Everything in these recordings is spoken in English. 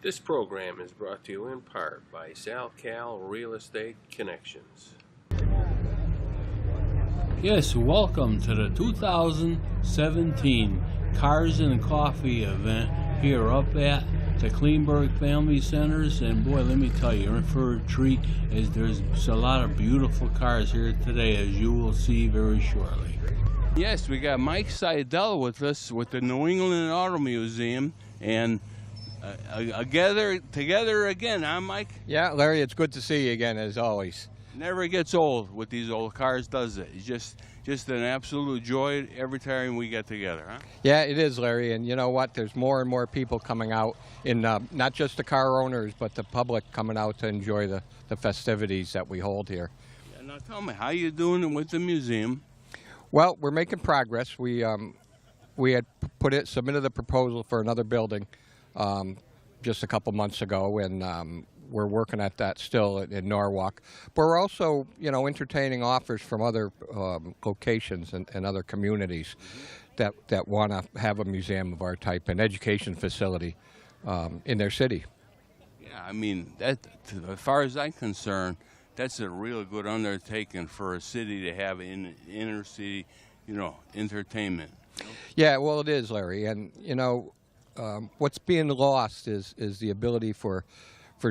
This program is brought to you in part by SalCal Real Estate Connections. Yes, welcome to the 2017 Cars and Coffee event here up at the Kleinberg Family Centers. And boy, let me tell you, you're in for a treat, as there's a lot of beautiful cars here today, as you will see very shortly. Yes, we got Mike Seidel with us with the New England Auto Museum, and together again, huh, Mike? Yeah, Larry, it's good to see you again, as always. Never gets old with these old cars, does it? It's just an absolute joy every time we get together, huh? Yeah, it is, Larry, and you know what? There's more and more people coming out, in not just the car owners, but the public coming out to enjoy the festivities that we hold here. Yeah, now tell me, how you doing with the museum? Well, we're making progress. We had submitted the proposal for another building just a couple months ago, and we're working at that still in Norwalk. But we're also, entertaining offers from other locations and other communities that want to have a museum of our type, an education facility in their city. Yeah, I mean, that, as far as I'm concerned, that's a real good undertaking for a city to have in inner city, entertainment. Yeah, well, it is, Larry, and what's being lost is the ability for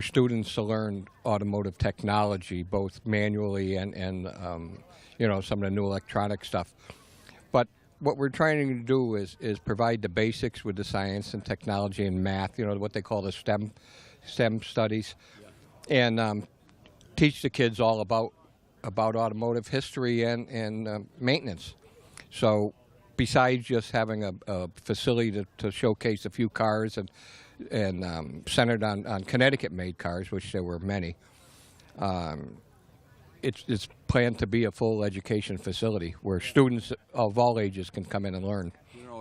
students to learn automotive technology, both manually and some of the new electronic stuff. But what we're trying to do is provide the basics with the science and technology and math, what they call the STEM studies, and teach the kids all about automotive history and maintenance. So besides just having a facility to showcase a few cars and centered on Connecticut-made cars, which there were many, it's planned to be a full education facility where students of all ages can come in and learn.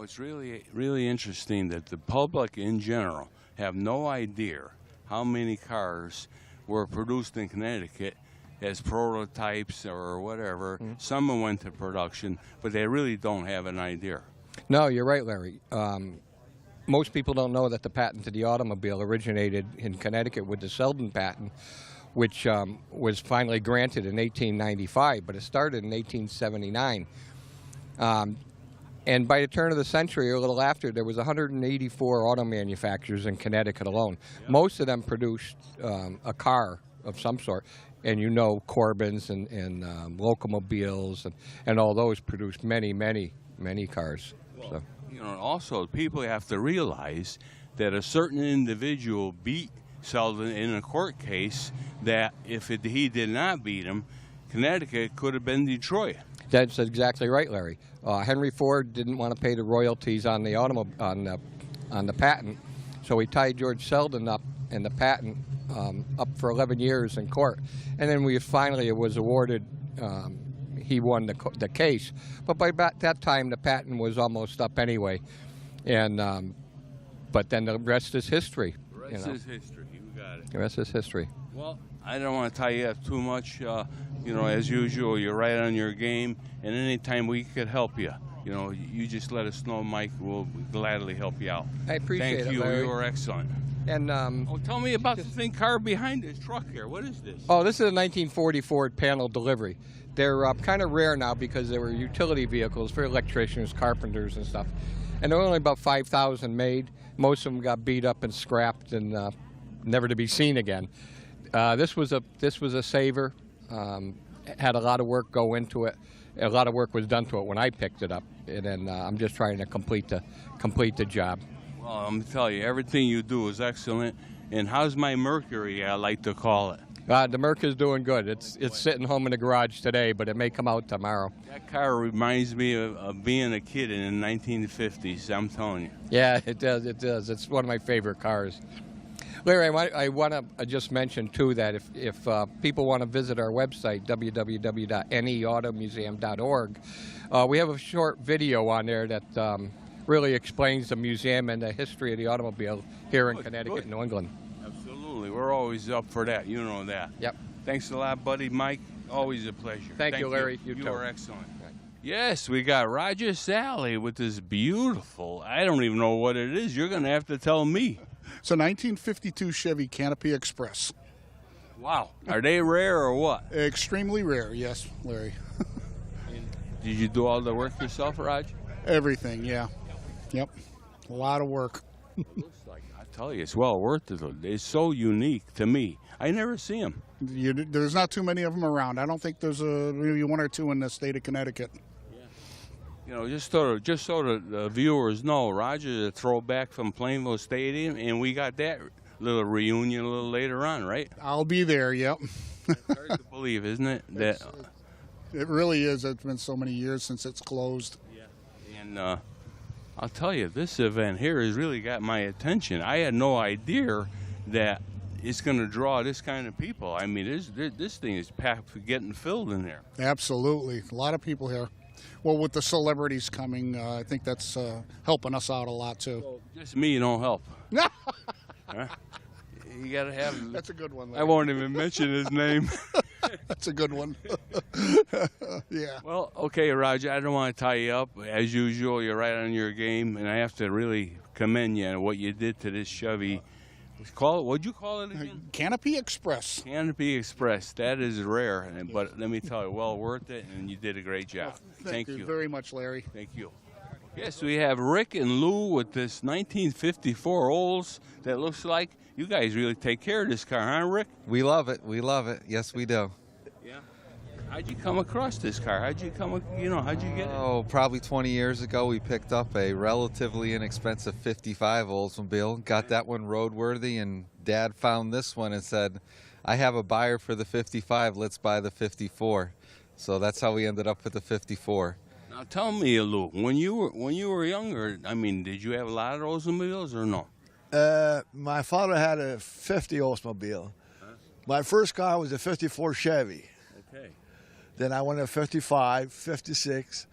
It's really, really interesting that the public in general have no idea how many cars were produced in Connecticut as prototypes or whatever. Mm-hmm. Some went to production, but they really don't have an idea. No, you're right, Larry. Most people don't know that the patent to the automobile originated in Connecticut with the Selden patent, which was finally granted in 1895, but it started in 1879. And by the turn of the century, or a little after, there was 184 auto manufacturers in Connecticut alone. Yeah. Most of them produced a car of some sort. And Corbins and Locomobiles and all those produced many, many, many cars. Well, so. Also, people have to realize that a certain individual beat Selden in a court case that if he did not beat him, Connecticut could have been Detroit. That's exactly right, Larry. Henry Ford didn't want to pay the royalties on the on the patent, so he tied George Selden up in the patent up for 11 years in court, and then it was awarded. He won the case, but by that time the patent was almost up anyway, and but then the rest is history. The rest is history. You got it. The rest is history. Well, I don't want to tie you up too much. As usual, you're right on your game, and anytime we could help you, you just let us know, Mike. We'll gladly help you out. I appreciate it, Thank you. Larry. You were excellent. And tell me about the thing car behind this truck here. What is this? Oh, this is a 1940 Ford panel delivery. They're kind of rare now because they were utility vehicles for electricians, carpenters, and stuff. And there were only about 5,000 made. Most of them got beat up and scrapped and never to be seen again. This was a saver. Had a lot of work go into it. A lot of work was done to it when I picked it up, and then I'm just trying to complete the job. Well, I'm going to tell you, everything you do is excellent. And how's my Mercury, I like to call it? The Merc is doing good. It's sitting home in the garage today, but it may come out tomorrow. That car reminds me of being a kid in the 1950s, I'm telling you. Yeah, it does. It does. It's one of my favorite cars. Larry, I want to just mention, too, that if people want to visit our website, www.neautomuseum.org, we have a short video on there that really explains the museum and the history of the automobile here in Connecticut, New England. Absolutely. We're always up for that. You know that. Yep. Thanks a lot, buddy. Mike, always a pleasure. Thank you, Larry. You are excellent. Yes, we got Roger Sally with this beautiful, I don't even know what it is. You're going to have to tell me. It's a 1952 Chevy Canopy Express. Wow. Are they rare or what? Extremely rare, yes, Larry. Did you do all the work yourself, Raj? Everything, yeah. Yep. A lot of work. Looks like, I tell you, it's well worth it. It's so unique to me. I never see them. There's not too many of them around. I don't think there's maybe one or two in the state of Connecticut. You know, just so the viewers know, Roger's a throwback from Plainville Stadium, and we got that little reunion a little later on, right? I'll be there, yep. Hard to believe, isn't it? That It really is. It's been so many years since it's closed. And I'll tell you, this event here has really got my attention. I had no idea that it's going to draw this kind of people. I mean, this thing is packed, getting filled in there. Absolutely. A lot of people here. Well, with the celebrities coming, I think that's helping us out a lot, too. Well, just me don't help. Huh? You got to have... That's a good one, I Larry. won't even mention his name. That's a good one. Yeah. Well, okay, Roger, I don't want to tie you up. As usual, you're right on your game, and I have to really commend you on what you did to this Chevy. What'd you call it again? Canopy Express. Canopy Express. That is rare, but let me tell you, well worth it, and you did a great job. Thank you very much, Larry. Thank you. Yes, we have Rick and Lou with this 1954 Olds that looks like you guys really take care of this car, huh, Rick? We love it. We love it. Yes, we do. Yeah. How'd you come across this car? How'd you get it? Oh, probably 20 years ago, we picked up a relatively inexpensive 55 Oldsmobile, got that one roadworthy, and Dad found this one and said, I have a buyer for the 55, let's buy the 54. So that's how we ended up with the 54. Now tell me, Lou, when you were younger, I mean, did you have a lot of Oldsmobiles or no? My father had a 50 Oldsmobile. My first car was a 54 Chevy. Okay. Then I went a 55, 56.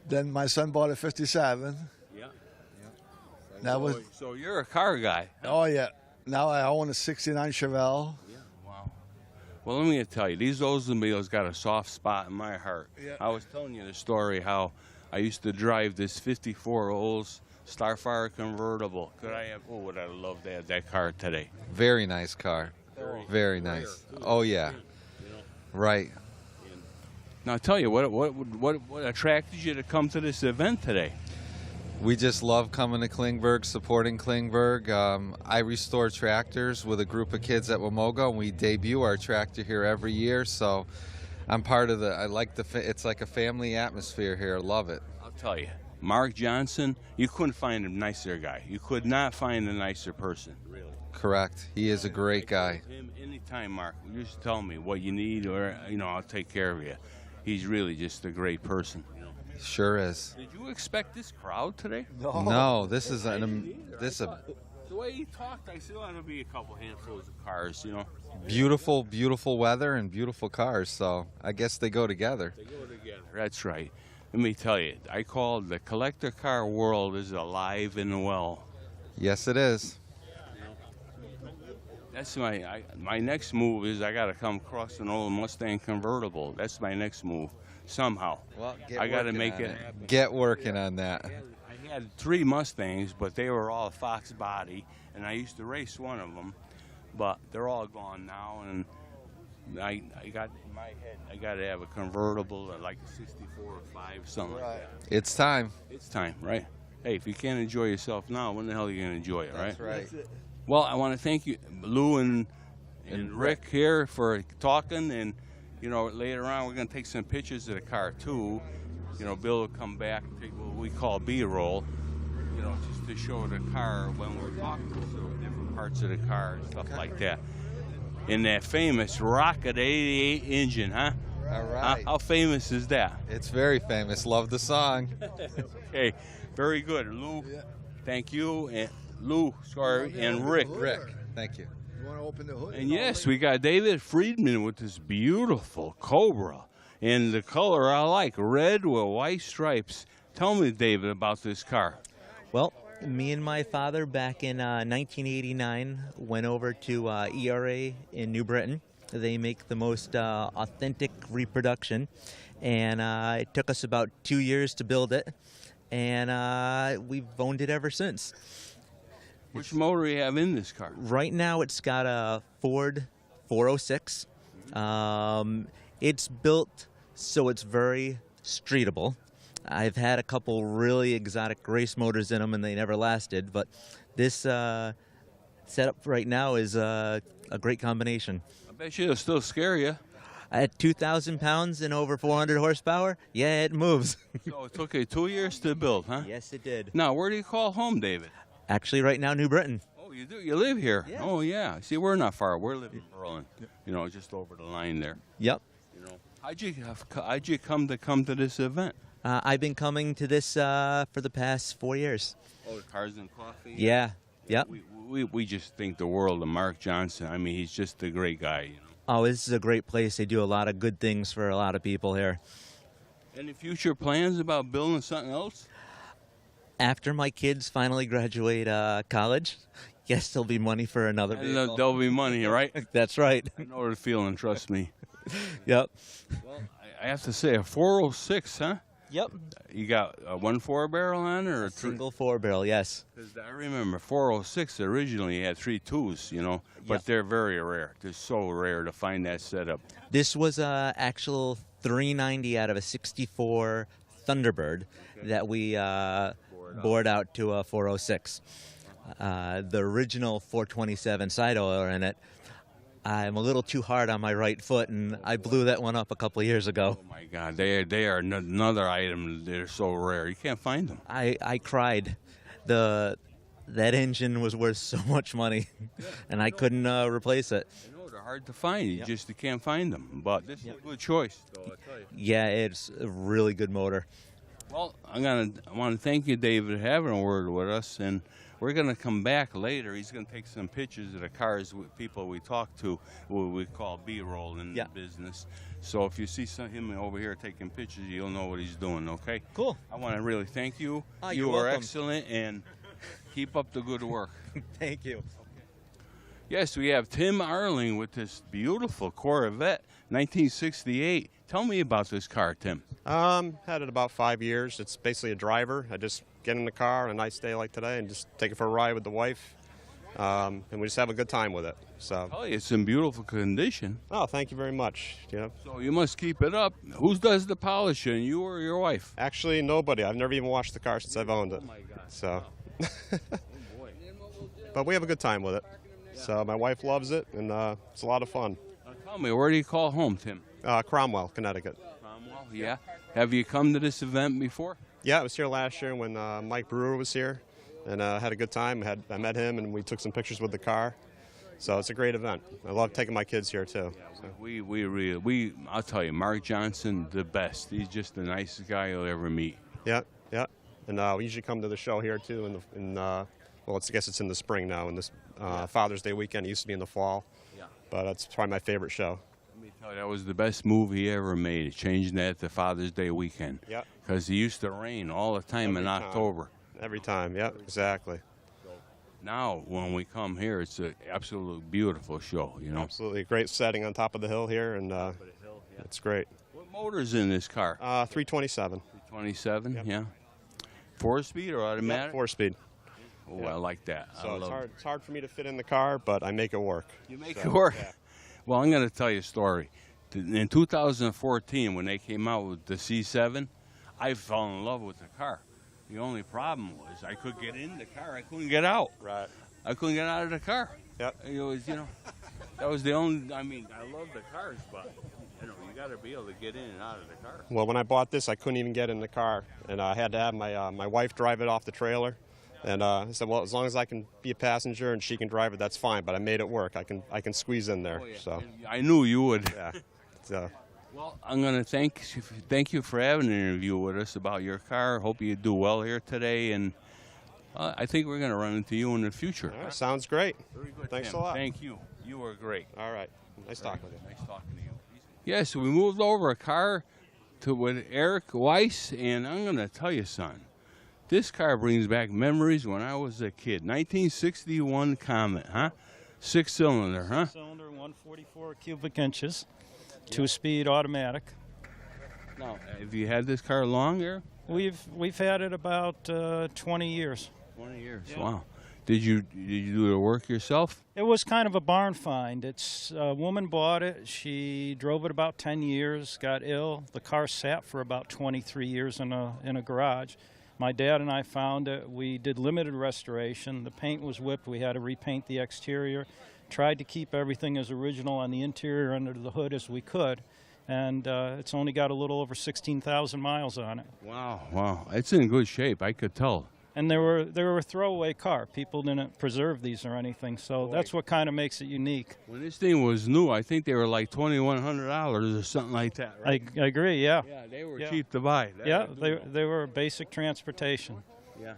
Then my son bought a 57. Yeah. That was. So you're a car guy. Oh yeah. Now I own a 69 Chevelle. Yeah. Wow. Well, let me tell you, these Oldsmobiles got a soft spot in my heart. Yeah. I was telling you the story how I used to drive this 54 Olds Starfire convertible. Could I have? Oh, would I love to have that car today? Very nice car. Very nice. Oh, yeah. Right. Now, I'll tell you, what attracted you to come to this event today? We just love coming to Klingberg, supporting Klingberg. I restore tractors with a group of kids at Wamoga, and we debut our tractor here every year. So I'm part of it's like a family atmosphere here. Love it. I'll tell you, Mark Johnson, you couldn't find a nicer guy. You could not find a nicer person, really. Correct. He is a great guy. Him anytime, Mark. You just tell me what you need, or I'll take care of you. He's really just a great person. Sure is. Did you expect this crowd today? No, this is The way he talked, I still ought to be a couple handfuls of cars, beautiful, beautiful weather and beautiful cars. So I guess they go together. They go together. That's right. Let me tell you, I call the collector car world is alive and well. Yes, it is. That's my next move is I got to come across an old Mustang convertible. That's my next move. Somehow. Well, I got to make it. Get working on that. I had 3 Mustangs, but they were all Fox body, and I used to race one of them, but they're all gone now. And I got in my head, I got to have a convertible, like a 64 or 5, something like that. It's time. It's time, right? Hey, if you can't enjoy yourself now, when the hell are you going to enjoy it, right? That's right. Well, I want to thank you, Lou and Rick here for talking, and later on we're going to take some pictures of the car too. Bill will come back and take what we call B-roll, just to show the car when we're talking, so different parts of the car and stuff like that. In that famous Rocket 88 engine, huh? All right. How famous is that? It's very famous. Love the song. Okay, very good, Lou. Thank you, and and Rick. Rick, thank you. You want to open the hood? And yes, we got David Friedman with this beautiful Cobra. And the color I like, red with white stripes. Tell me, David, about this car. Well, me and my father back in 1989 went over to ERA in New Britain. They make the most authentic reproduction. And it took us about 2 years to build it. And we've owned it ever since. Which motor do you have in this car? Right now, it's got a Ford 406. It's built so it's very streetable. I've had a couple really exotic race motors in them, and they never lasted. But this setup right now is a great combination. I bet you it'll still scare you. At 2,000 pounds and over 400 horsepower, yeah, it moves. So it took you 2 years to build, huh? Yes, it did. Now, where do you call home, David? Actually, right now, New Britain. Oh, you do? You live here? Yeah. Oh, yeah. See, we're not far. We're living in Berlin. You know, just over the line there. Yep. You know, how'd you come to this event? I've been coming to this for the past 4 years. Oh, Cars and Coffee. Yeah. Yep. We just think the world of Mark Johnson. I mean, he's just a great guy. You know. Oh, this is a great place. They do a lot of good things for a lot of people here. Any future plans about building something else? After my kids finally graduate college, yes, there'll be money for another vehicle. There'll be money, right? That's right. I know the feeling, trust me. Yep. Well, I have to say, a 406, huh? Yep. You got a 1.4 barrel on it or a Single 4-barrel, yes. 'Cause I remember 406 originally had 3 2s, you know, but Yep. they're very rare. They're so rare to find that setup. This was a actual 390 out of a 64 Thunderbird that we bored out to a 406. The original 427 side oiler in it, I'm a little too hard on my right foot, and I blew that one up a couple of years ago. Oh my God, they are another item. They're so rare. You can't find them. I cried. That engine was worth so much money, and I couldn't replace it. I know they're hard to find. You just can't find them. But this is a good choice, though. I tell you. Yeah, it's a really good motor. Well, I want to thank you, David, for having a word with us, and we're going to come back later. He's going to take some pictures of the cars with people we talk to, what we call B-roll in the business. So if you see him over here taking pictures, you'll know what he's doing, okay? Cool. I want to really thank you. You're You are welcome. excellent, and keep up the good work. Thank you. Yes, we have Tim Arling with this beautiful Corvette, 1968. Tell me about this car, Tim. Had it about 5 years. It's basically a driver. I just get in the car on a nice day like today and just take it for a ride with the wife. And we just have a good time with it. So. Oh, it's in beautiful condition. Oh, thank you very much. Yeah. So you must keep it up. Who does the polishing, you or your wife? Actually, nobody. I've never even washed the car since I've owned it. Oh my God. So. Oh boy. But we have a good time with it. So my wife loves it, and it's a lot of fun. Now tell me, where do you call home, Tim? Cromwell, Connecticut. Cromwell, yeah. Have you come to this event before? Yeah, I was here last year when Mike Brewer was here, and had a good time. I met him, and we took some pictures with the car. So it's a great event. I love taking my kids here too. So. We really, I'll tell you, Mark Johnson, the best. He's just the nicest guy you'll ever meet. Yeah, yeah. And we usually come to the show here too. Well, I guess it's in the spring now. In this Father's Day weekend, it used to be in the fall. Yeah. But it's probably my favorite show. Let me tell you, that was the best move he ever made, changing that to Father's Day weekend. Yeah. Because it used to rain all the time Every in time. October. Every time, yeah, exactly. Now, when we come here, it's an absolute beautiful show, you know. Absolutely, great setting on top of the hill here, and it's great. What motor's in this car? 327. 327, Yep. yeah. 4-speed or automatic? 4-speed. Oh, I like that. I So love it. it's hard for me to fit in the car, but I make it work. You make So, it work. yeah. Well, I'm going to tell you a story. In 2014, when they came out with the C7, I fell in love with the car. The only problem was I could get in the car, I couldn't get out. Right. I couldn't get out of the car. Yep. It was, that was the only. I mean, I love the cars, but you got to be able to get in and out of the car. Well, when I bought this, I couldn't even get in the car, and I had to have my wife drive it off the trailer. And I said, well, as long as I can be a passenger and she can drive it, that's fine. But I made it work. I can squeeze in there. Oh, yeah. So I knew you would. yeah. So Well, I'm going to thank you for having an interview with us about your car. Hope you do well here today, and I think we're going to run into you in the future. all right, sounds great. Very good, Thanks Tim. a lot. Thank you. You were great. All right. Nice talking with you. Nice talking to you. Yes, we moved over a car with Eric Weiss, and I'm going to tell you, son, this car brings back memories when I was a kid. 1961 Comet, huh? 6-cylinder, huh? Cylinder, 144 cubic inches, 2-speed automatic. Now, have you had this car long, Eric? We've had it about 20 years. 20 years. Yeah. Wow. Did you do the work yourself? It was kind of a barn find. It's a woman bought it. She drove it about 10 years, got ill. The car sat for about 23 years in a garage. My dad and I found it. We did limited restoration. The paint was whipped. We had to repaint the exterior. Tried to keep everything as original on the interior under the hood as we could. And it's only got a little over 16,000 miles on it. Wow. It's in good shape, I could tell. And they were a throwaway car. People didn't preserve these or anything, so that's what kind of makes it unique. When this thing was new, I think they were like $2,100 or something like that, right? I agree, yeah. Yeah, they were cheap to buy. They were basic transportation. Yeah.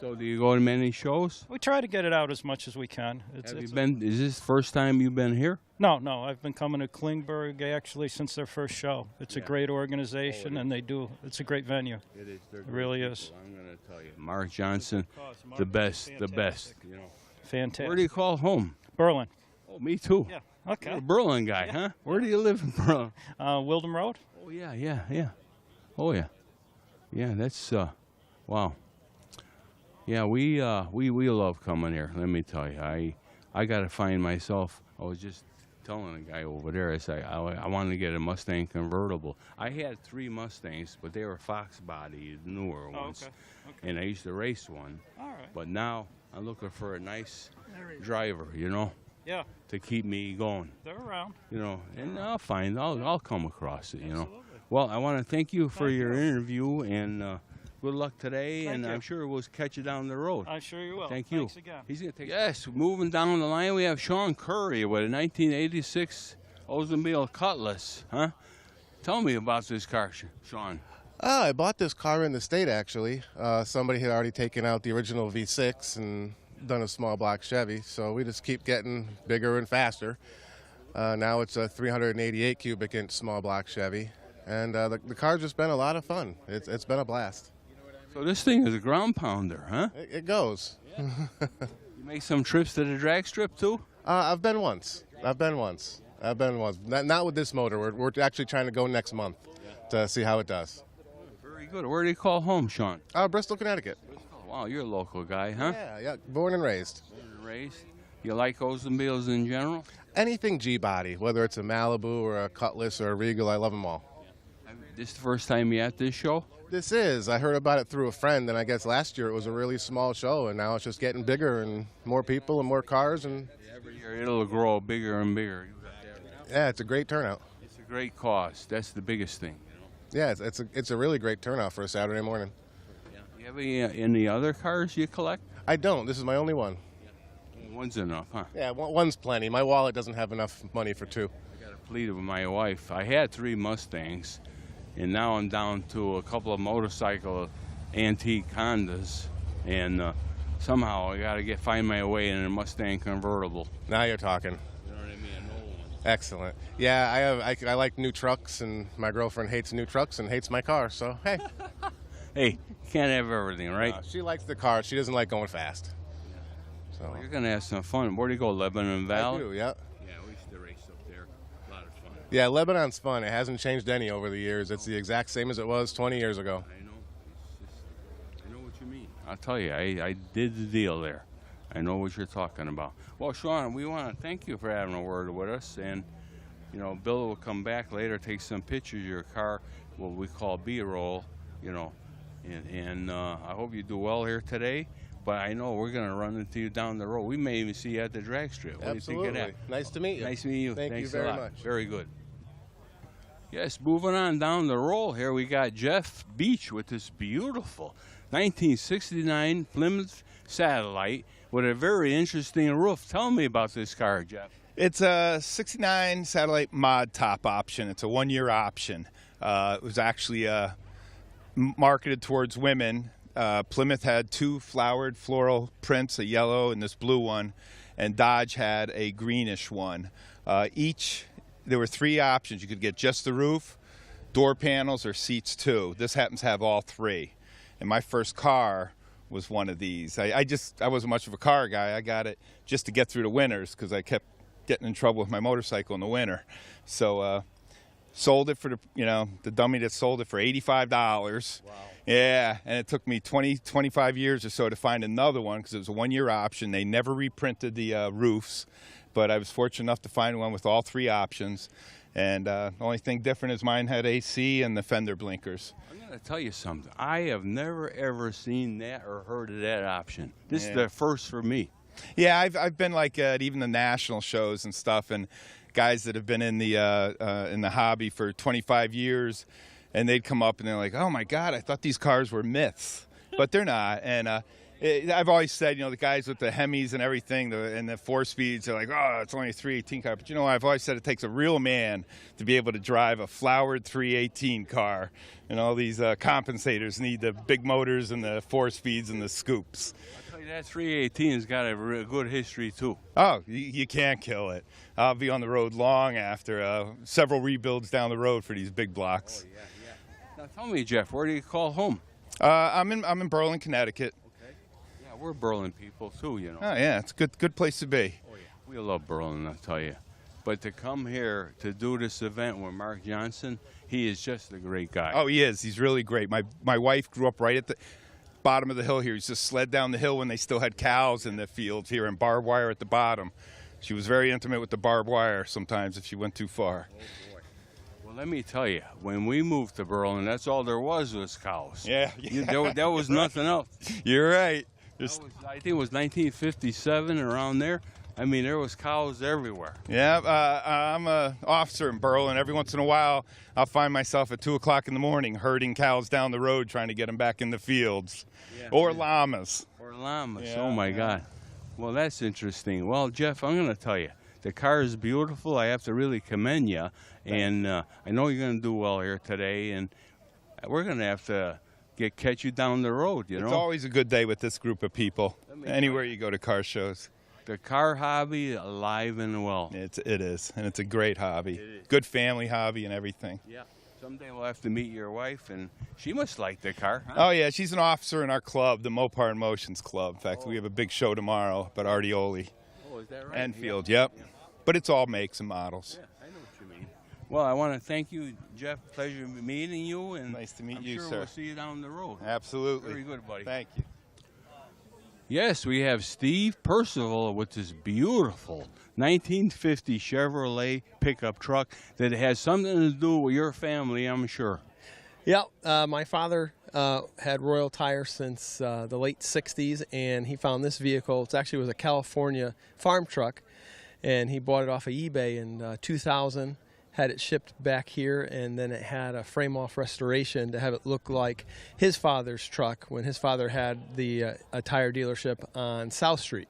So do you go to many shows? We try to get it out as much as we can. Is this the first time you've been here? No, I've been coming to Klingberg actually since their first show. It's a great organization, and it's a great venue. It is. It really is. I'm going to tell you. Mark Johnson, the best. You know. Fantastic. Where do you call home? Berlin. Oh, me too. Yeah, okay. You're a Berlin guy, huh? Where do you live in Berlin? Wildham Road. Oh, yeah. Oh, yeah. Yeah, that's, wow. Yeah, we love coming here. Let me tell you, I got to find myself. I was just telling a guy over there. I said I wanted to get a Mustang convertible. I had 3 Mustangs, but they were Fox body, newer ones, and I used to race one. All right. But now I'm looking for a nice driver, you know. Yeah. To keep me going. They're around. You know, and I'll come across it. You know. Well, I want to thank you for your interview and. Good luck today, and I'm sure we'll catch you down the road. I'm sure you will. Thank you. Thanks again. He's gonna take. Yes, moving down the line, we have Sean Curry with a 1986 Oldsmobile Cutlass. Huh? Tell me about this car, Sean. I bought this car in the state, actually. Somebody had already taken out the original V6 and done a small block Chevy, so we just keep getting bigger and faster. Now it's a 388 cubic inch small block Chevy, and the car's just been a lot of fun. It's been a blast. So this thing is a ground pounder, huh? It goes. Yeah. You make some trips to the drag strip, too? I've been once. Not with this motor. We're actually trying to go next month to see how it does. Very good. Where do you call home, Sean? Bristol, Connecticut. Wow, you're a local guy, huh? Yeah. Born and raised. You like Oldsmobiles in general? Anything G-body, whether it's a Malibu or a Cutlass or a Regal, I love them all. This the first time you at this show? This is. I heard about it through a friend, and I guess last year it was a really small show, and now it's just getting bigger and more people and more cars. And every year it'll grow bigger and bigger. Yeah, it's a great turnout. It's a great cause. That's the biggest thing. You know? Yeah, it's a really great turnout for a Saturday morning. Yeah. You have any other cars you collect? I don't. This is my only one. Yeah. One's enough, huh? Yeah, one's plenty. My wallet doesn't have enough money for 2. I got a fleet with my wife. I had 3 Mustangs. And now I'm down to a couple of motorcycle antique Hondas, and somehow I got to find my way in a Mustang convertible. Now you're talking. You know what I mean? An old one. Excellent. Yeah, I like new trucks, and my girlfriend hates new trucks and hates my car. So hey, hey, you can't have everything, right? She likes the car. She doesn't like going fast. So well, you're gonna have some fun. Where do you go? Lebanon Valley? I do. Yeah. We used to race up there. A lot of fun. Yeah, Lebanon's fun. It hasn't changed any over the years. It's the exact same as it was 20 years ago. I know. I know what you mean. I'll tell you, I did the deal there. I know what you're talking about. Well, Sean, we want to thank you for having a word with us. And, you know, Bill will come back later, take some pictures of your car, what we call B-roll, you know. And I hope you do well here today. But I know we're going to run into you down the road. We may even see you at the drag strip. What Absolutely. do you think of that? Nice to meet you. Nice to meet you. Thanks you very much. Very good. Yes, moving on down the roll here, we got Jeff Beach with this beautiful 1969 Plymouth Satellite with a very interesting roof. Tell me about this car, Jeff. It's a 69 Satellite mod top option. It's a 1-year option. It was actually marketed towards women. Plymouth had 2 flowered floral prints, a yellow and this blue one, and Dodge had a greenish one. There were 3 options. You could get just the roof, door panels, or seats too. This happens to have all 3. And my first car was one of these. I wasn't much of a car guy. I got it just to get through the winters because I kept getting in trouble with my motorcycle in the winter. So sold it for the dummy that sold it for $85. Wow. Yeah, and it took me 25 years or so to find another one because it was a 1-year option. They never reprinted the roofs, but I was fortunate enough to find one with all 3 options. And the only thing different is mine had AC and the fender blinkers. I'm going to tell you something. I have never, ever seen that or heard of that option. This is Yeah. the first for me. Yeah, I've been like at even the national shows and stuff, and guys that have been in the hobby for 25 years, and they'd come up and they're like, "Oh my God, I thought these cars were myths," but they're not. And I've always said, the guys with the Hemis and everything, and the 4-speeds, they're like, "Oh, it's only a 318 car." But I've always said it takes a real man to be able to drive a flowered 318 car. And all these compensators need the big motors and the 4-speeds and the scoops. I'll tell you, that 318's got a good history, too. Oh, you can't kill it. I'll be on the road long after several rebuilds down the road for these big blocks. Oh, yeah. Now, tell me, Jeff, where do you call home? I'm in Berlin, Connecticut. Okay. Yeah, we're Berlin people, too, Oh, yeah, it's a good place to be. Oh, yeah. We love Berlin, I'll tell you. But to come here to do this event with Mark Johnson, he is just a great guy. Oh, he is. He's really great. My wife grew up right at the bottom of the hill here. He just sled down the hill when they still had cows in the fields here and barbed wire at the bottom. She was very intimate with the barbed wire sometimes if she went too far. Oh, boy. Well, let me tell you, when we moved to Berlin, that's all there was cows. Yeah. There was nothing else. You're right. I think it was 1957, around there. I mean, there was cows everywhere. Yeah, I'm an officer in Berlin. Every once in a while, I'll find myself at 2 o'clock in the morning herding cows down the road trying to get them back in the fields. Yeah. Or llamas. Or llamas, Yeah, oh my God. Well, that's interesting. Well, Jeff, I'm going to tell you, the car is beautiful. I have to really commend you. And I know you're going to do well here today. And we're going to have to catch you down the road, It's always a good day with this group of people, anywhere you go to car shows. The car hobby, alive and well. It is, and it's a great hobby. Good family hobby and everything. Yeah. Someday we'll have to meet your wife, and she must like the car, huh? Oh, yeah, she's an officer in our club, the Mopar and Motions Club. In fact, we have a big show tomorrow about Artioli. Oh, is that right? Enfield, Yeah. yep. Yeah. But it's all makes and models. Yeah, I know what you mean. Well, I want to thank you, Jeff. Pleasure meeting you. And nice to meet I'm you, sure sir. We'll see you down the road. Absolutely. Very good, buddy. Thank you. Yes, we have Steve Percival with this beautiful 1950 Chevrolet pickup truck that has something to do with your family, I'm sure. Yeah, my father had Royal Tire since the late 60s, and he found this vehicle. It actually was a California farm truck, and he bought it off of eBay in 2000. Had it shipped back here, and then it had a frame-off restoration to have it look like his father's truck when his father had a tire dealership on South Street.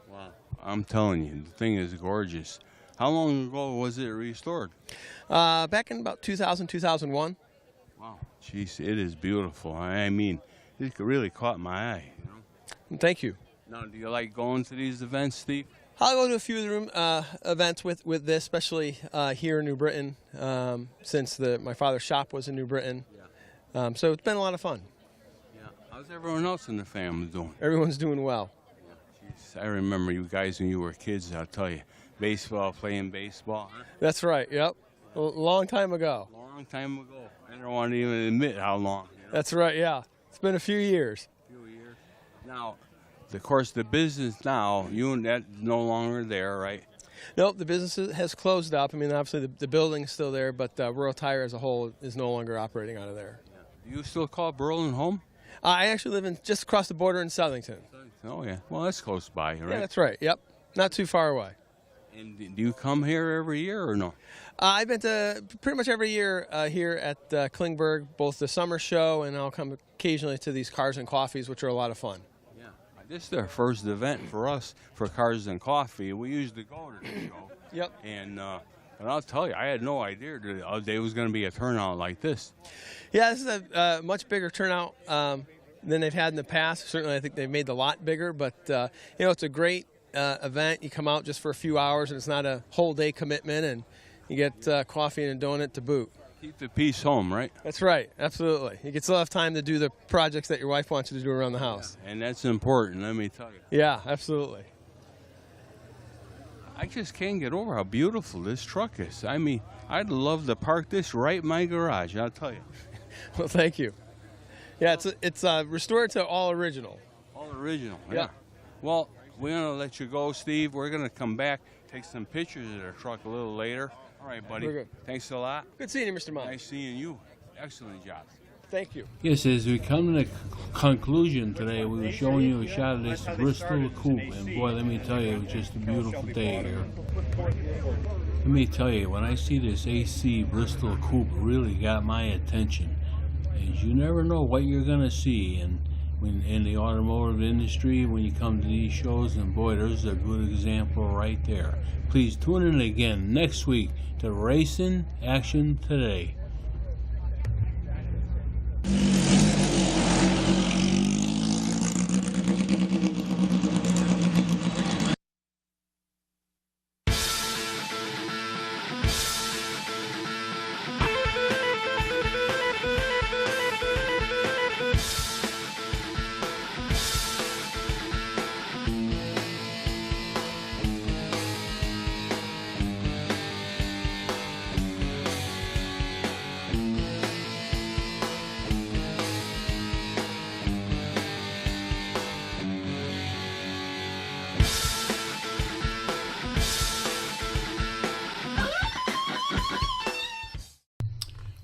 Wow. I'm telling you, the thing is gorgeous. How long ago was it restored? Back in about 2000, 2001. Wow. Jeez, it is beautiful. I mean, it really caught my eye. Thank you. Now, do you like going to these events, Steve? I'll go to a few of the events with this, especially here in New Britain, since my father's shop was in New Britain. Yeah. So it's been a lot of fun. Yeah. How's everyone else in the family doing? Everyone's doing well. Yeah. Jeez, I remember you guys when you were kids, I'll tell you. Playing baseball. Huh? That's right, yep. A long time ago. Long time ago. I don't want to even admit how long. That's right, yeah. It's been a few years. Now, of course, the business now, that's no longer there, right? Nope, the business has closed up. I mean, obviously the building's still there, but Royal Tire as a whole is no longer operating out of there. Yeah. Do you still call Berlin home? I actually live just across the border in Southington. Oh, yeah. Well, that's close by, right? Yeah, that's right. Yep. Not too far away. And do you come here every year or no? I've been to pretty much every year here at Klingberg, both the summer show and I'll come occasionally to these Cars and Coffees, which are a lot of fun. Yeah. This is our first event for us for Cars and Coffee. We usually go to the show. Yep. And I'll tell you, I had no idea there was going to be a turnout like this. Yeah, this is a much bigger turnout than they've had in the past. Certainly, I think they've made the lot bigger, but it's a great event. You come out just for a few hours, and it's not a whole day commitment, and you get coffee and a donut to boot. Keep the peace home, right? That's right, absolutely. You can still have time to do the projects that your wife wants you to do around the house. Yeah, and that's important, let me tell you. Yeah, absolutely. I just can't get over how beautiful this truck is. I mean, I'd love to park this right in my garage, I'll tell you. Well, thank you. Yeah, it's restored to all original. All original, yeah. Yeah. Well, we're going to let you go, Steve. We're going to come back, take some pictures of the truck a little later. All right, buddy. We're good. Thanks a lot. Good seeing you, Mr. Mott. Nice seeing you. Excellent job. Thank you. Yes, as we come to the conclusion today, we were showing you a shot of this Bristol coupe, and boy, let me tell you, it was just a beautiful day here. Let me tell you, when I see this AC Bristol coupe, it really got my attention. As you never know what you're going to see in the automotive industry when you come to these shows, and boy, there's a good example right there. Please tune in again next week to Racing Action Today.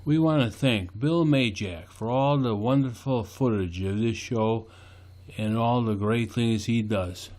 We want to thank Bill Majak for all the wonderful footage of this show and all the great things he does.